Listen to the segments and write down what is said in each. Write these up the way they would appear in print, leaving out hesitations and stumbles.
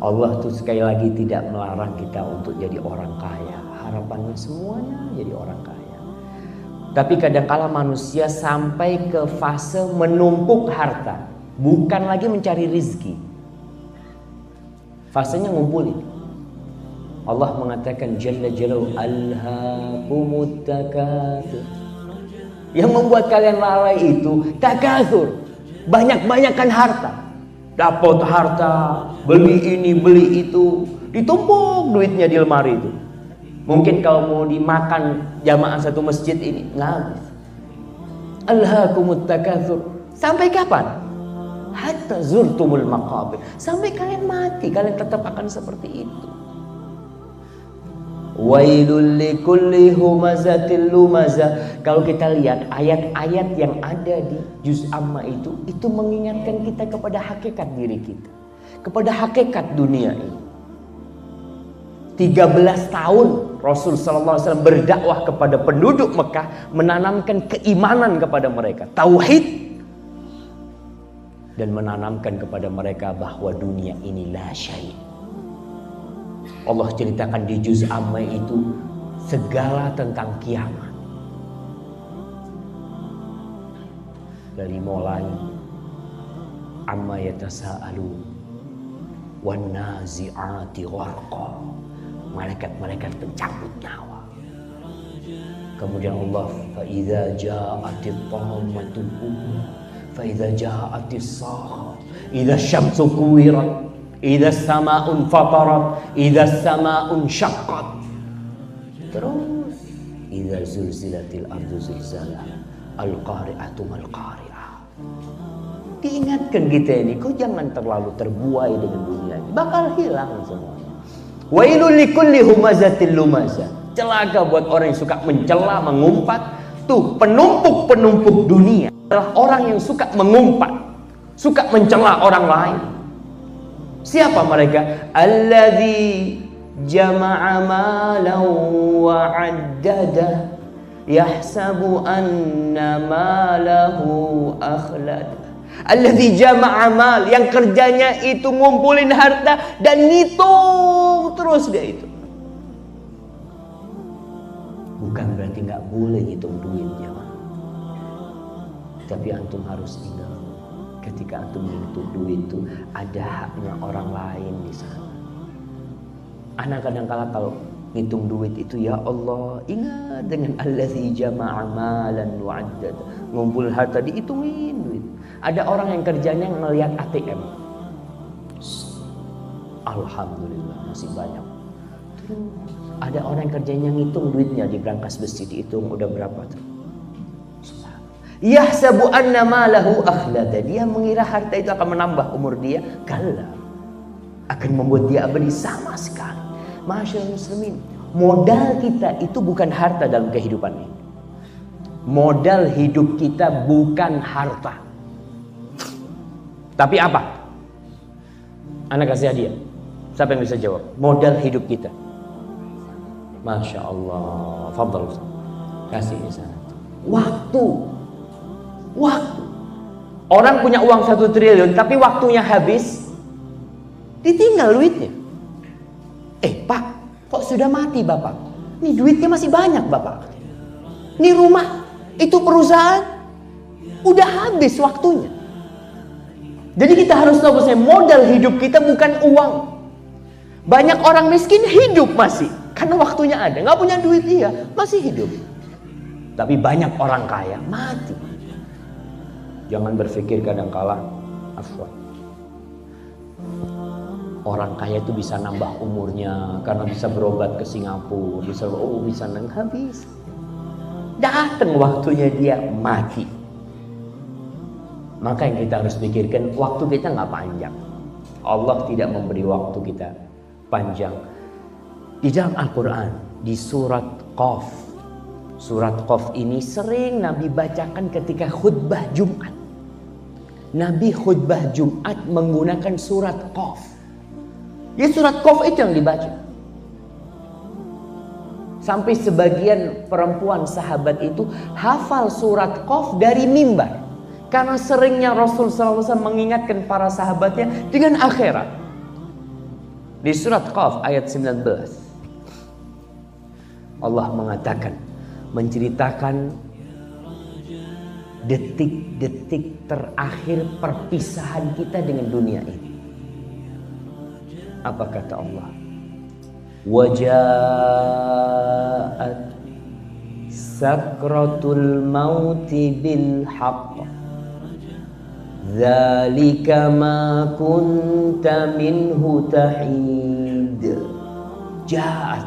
Allah tuh sekali lagi tidak melarang kita untuk jadi orang kaya. Harapannya semuanya jadi orang kaya. Tapi kadangkala manusia sampai ke fase menumpuk harta, bukan lagi mencari rizki. Fasenya ngumpulin. Allah mengatakan Jalla Jalaluhu alhaakumut takatsur. Yang membuat kalian lalai itu takatsur, banyak-banyakan harta. Dapat harta, beli ini, beli itu, ditumpuk duitnya di lemari itu. Mungkin kalau mau dimakan jamaah satu masjid ini nggak habis. Alhaakumut takatsur. Sampai kapan? Hatta zurtumul maqabir. Sampai kalian mati, kalian tetap akan seperti itu. Wailul likulli humazatil lumazah. Kalau kita lihat ayat-ayat yang ada di juz amma itu mengingatkan kita kepada hakikat diri kita, kepada hakikat dunia ini. 13 tahun Rasul sallallahu alaihi wasallam berdakwah kepada penduduk Mekah, menanamkan keimanan kepada mereka, tauhid, dan menanamkan kepada mereka bahwa dunia ini la syai'. Allah ceritakan di juz amma itu segala tentang kiamat. Dari mulai amma yatasaalun wan nazi'ati gharqa, malaikat-malaikat pencabut nyawa. Kemudian Allah fa idza ja'atit tammatul kubra fa idza ja'atis sakha idza syamsu kuwirat idza samaa'un fatarat idza samaa'un syaqqat, terus idza zulzilatil ardu zilzalaha al-qari'atu mal-qari'ah. Diingatkan kita ini, kau jangan terlalu terbuai dengan dunia ini, bakal hilang semuanya. Wailul likulli humazatil lumazah. Celaka buat orang yang suka mencela, mengumpat. Tuh penumpuk-penumpuk dunia adalah orang yang suka mengumpat, suka mencela orang lain. Siapa mereka? Alladzi jama'a malan wa 'addada yahsabu anna malahu akhlad. Alladzi jama'a mal, yang kerjanya itu ngumpulin harta dan ngitung terus dia itu. Bukan berarti nggak boleh ngitung duit ya, tapi antum harus ingat, ketika antum menghitung duit itu ada haknya orang lain di sana. Anak kadang-kala kalau ngitung duit itu, ya Allah, ingat dengan alladzi jama'a malan wa 'addada, ngumpul harta dihitungin duit. Ada orang yang kerjanya ngelihat ATM. Alhamdulillah masih banyak. Ada orang yang kerjanya ngitung duitnya di brankas besi, dihitung udah berapa tuh. Yahsabu anna malahu akhlada, dia mengira harta itu akan menambah umur dia. Kalla, akan membuat dia abadi sama sekali. Masyaallah muslimin, modal kita itu bukan harta dalam kehidupan ini. Modal hidup kita bukan harta. Tapi apa? Anak kasih hadiah. Siapa yang bisa jawab? Modal hidup kita. Masya Allah. Fadhal. Kasih di sana. Waktu. Orang punya uang 1 triliun, tapi waktunya habis, ditinggal duitnya. Pak, kok sudah mati bapak? Nih duitnya masih banyak bapak. Nih rumah, itu perusahaan, udah habis waktunya. Jadi kita harus tahu bahwa modal hidup kita bukan uang. Banyak orang miskin hidup masih, karena waktunya ada. Nggak punya duit dia, masih hidup. Tapi banyak orang kaya mati. Jangan berpikir kadang-kala, afwan, orang kaya itu bisa nambah umurnya karena bisa berobat ke Singapura, bisa habis. Datang waktunya dia mati. Maka yang kita harus pikirkan, waktu kita nggak panjang. Allah tidak memberi waktu kita panjang. Di dalam Al-Quran, di surat Qaf. Surat Qaf ini sering Nabi bacakan ketika khutbah Jumat. Nabi khutbah Jumat menggunakan surat Qaf. Ya, surat Qaf itu yang dibaca. Sampai sebagian perempuan sahabat itu hafal surat Qaf dari mimbar. Karena seringnya Rasul SAW mengingatkan para sahabatnya dengan akhirat. Di surat Qaf ayat 19 Allah mengatakan, menceritakan detik-detik terakhir perpisahan kita dengan dunia ini. Apa kata Allah? Waja'at sakratul mauti bil haqq dzalika ma kunta minhu tahid. Ja'at,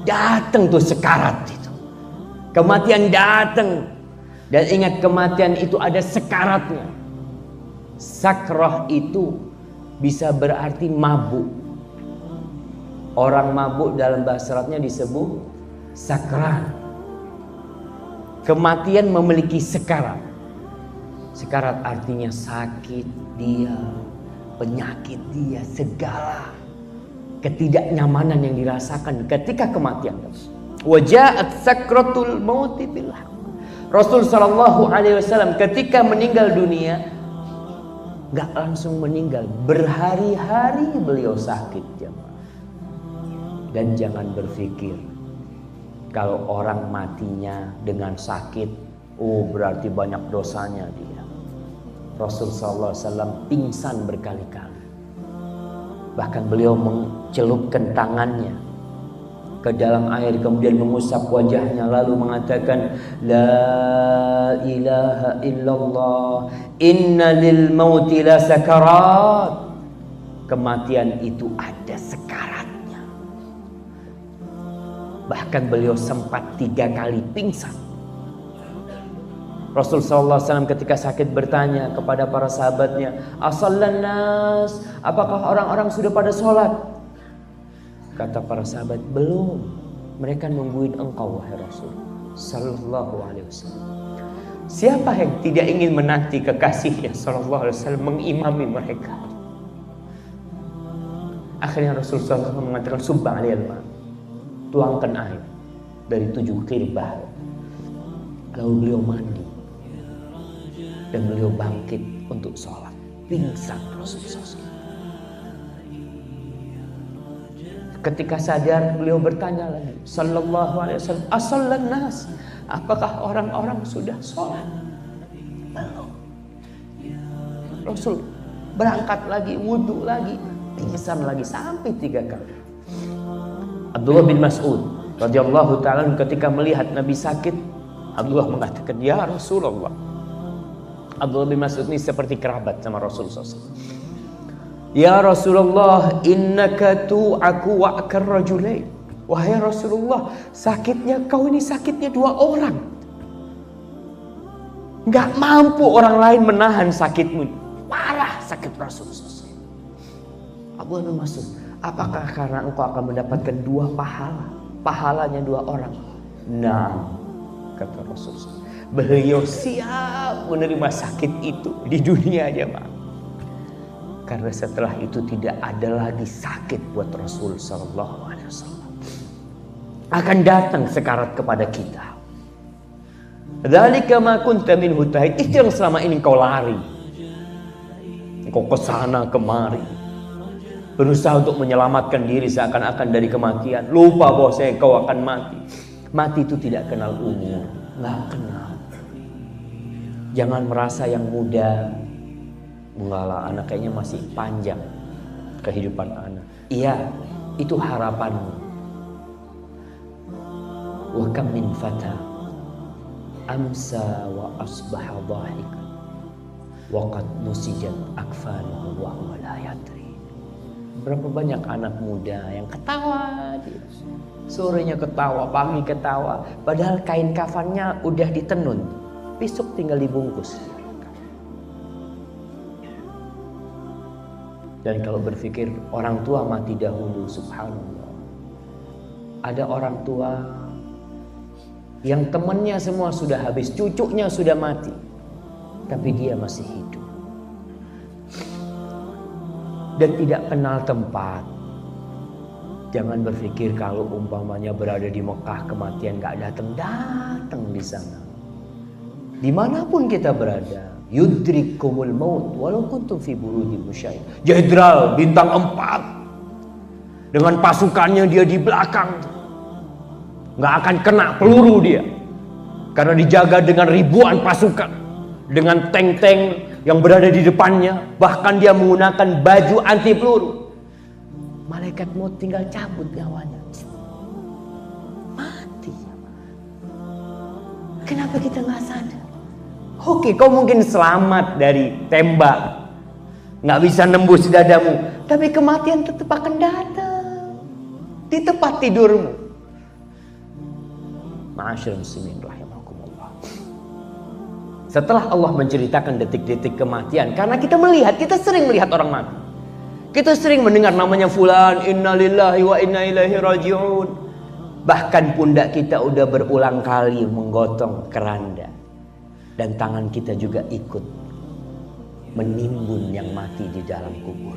datang tuh sekarat itu. Kematian datang. Dan ingat, kematian itu ada sekaratnya. Sakrah itu bisa berarti mabuk. Orang mabuk dalam bahasa Arabnya disebut sakrat. Kematian memiliki sekarat. Sekarat artinya sakit dia, penyakit dia, segala ketidaknyamanan yang dirasakan ketika kematian. Waja'at sakratul mauti bil haqq. Rasul sallallahu alaihi wasallam ketika meninggal dunia enggak langsung meninggal, berhari-hari beliau sakit, jemaah. Dan jangan berpikir kalau orang matinya dengan sakit, oh berarti banyak dosanya dia. Rasul sallallahu alaihi wasallam pingsan berkali-kali. Bahkan beliau mencelupkan tangannya ke dalam air, kemudian mengusap wajahnya, lalu mengatakan, La ilaha illallah, inna lil mauti la sakarat. Kematian itu ada sekaratnya. Bahkan beliau sempat 3 kali pingsan. Rasul sallallahu alaihi wasallam ketika sakit bertanya kepada para sahabatnya, Asallan nas, apakah orang-orang sudah pada sholat? Kata para sahabat, belum. Mereka nungguin engkau, wahai Rasul sallallahu alaihi wasallam. Siapa yang tidak ingin menanti kekasihnya sallallahu alaihi wasallam mengimami mereka? Akhirnya Rasul sallallahu alaihi wasallam mengatakan, Subba aliyal ma, tuangkan air dari 7 kirbah. Lalu beliau mandi dan beliau bangkit untuk sholat. Pingsan Rasulullah SAW. Ketika sadar beliau bertanya lagi, sallallahu alaihi wasallam, asallan nas, apakah orang-orang sudah sholat? Belum. Rasul berangkat lagi, wudhu lagi, pingsan lagi sampai 3 kali. Abdullah bin Mas'ud radhiyallahu ta'ala ketika melihat Nabi sakit, Abdullah mengatakan, ya Rasulullah. Abdullah bin Mas'ud ini seperti kerabat sama Rasulullah SAW. Ya Rasulullah, innaka tu'aku wa'akar rajulain. Wahai Rasulullah, sakitnya kau ini sakitnya 2 orang. Gak mampu orang lain menahan sakitmu. Parah sakit Rasulullah SAW. Abdullah bin Mas'ud, apakah karena engkau akan mendapatkan 2 pahala? Pahalanya 2 orang. Nah, kata Rasulullah, beliau siap menerima sakit itu di dunia aja, Pak. Karena setelah itu tidak ada lagi sakit buat Rasul sallallahu alaihi wasallam. Akan datang sekarat kepada kita. Dzalika ma kunta minhu tahid. Itu yang selama ini kau lari. Kau kesana kemari. Berusaha untuk menyelamatkan diri seakan-akan dari kematian. Lupa bahwasanya kau akan mati. Mati itu tidak kenal umur. Nggak kenal. Jangan merasa yang muda, mengalah anak kayaknya masih panjang kehidupan anak. Iya, itu harapanmu. Wa kam min fata amsa wa asbaha dhahikan wa qad nusijat akfanuhu wa huwa la yadri. Berapa banyak anak muda yang ketawa dia. Sorenya ketawa, pagi ketawa, padahal kain kafannya udah ditenun. Besok tinggal dibungkus. Dan kalau berpikir orang tua mati dahulu, subhanallah. Ada orang tua yang temannya semua sudah habis, cucunya sudah mati, tapi dia masih hidup. Dan tidak kenal tempat. Jangan berpikir kalau umpamanya berada di Mekah, kematian gak datang di sana. Dimanapun kita berada, yudrikumul maut walau kuntum fi burujin musyayyadah. Jenderal bintang 4 Dengan pasukannya dia di belakang, nggak akan kena peluru dia, karena dijaga dengan ribuan pasukan, dengan tank-tank yang berada di depannya. Bahkan dia menggunakan baju anti peluru. Malaikat maut tinggal cabut nyawanya, mati. Kenapa kita nggak sadar? Oke, kau mungkin selamat dari tembak, nggak bisa nembus dadamu, tapi kematian tetap akan datang di tempat tidurmu. Ma'asyiral muslimin rahimakumullah. Setelah Allah menceritakan detik-detik kematian, karena kita melihat, kita sering melihat orang mati. Kita sering mendengar namanya fulan, innalillahi wa inna ilaihi raji'un. Bahkan pundak kita udah berulang kali menggotong keranda. Dan tangan kita juga ikut menimbun yang mati di dalam kubur.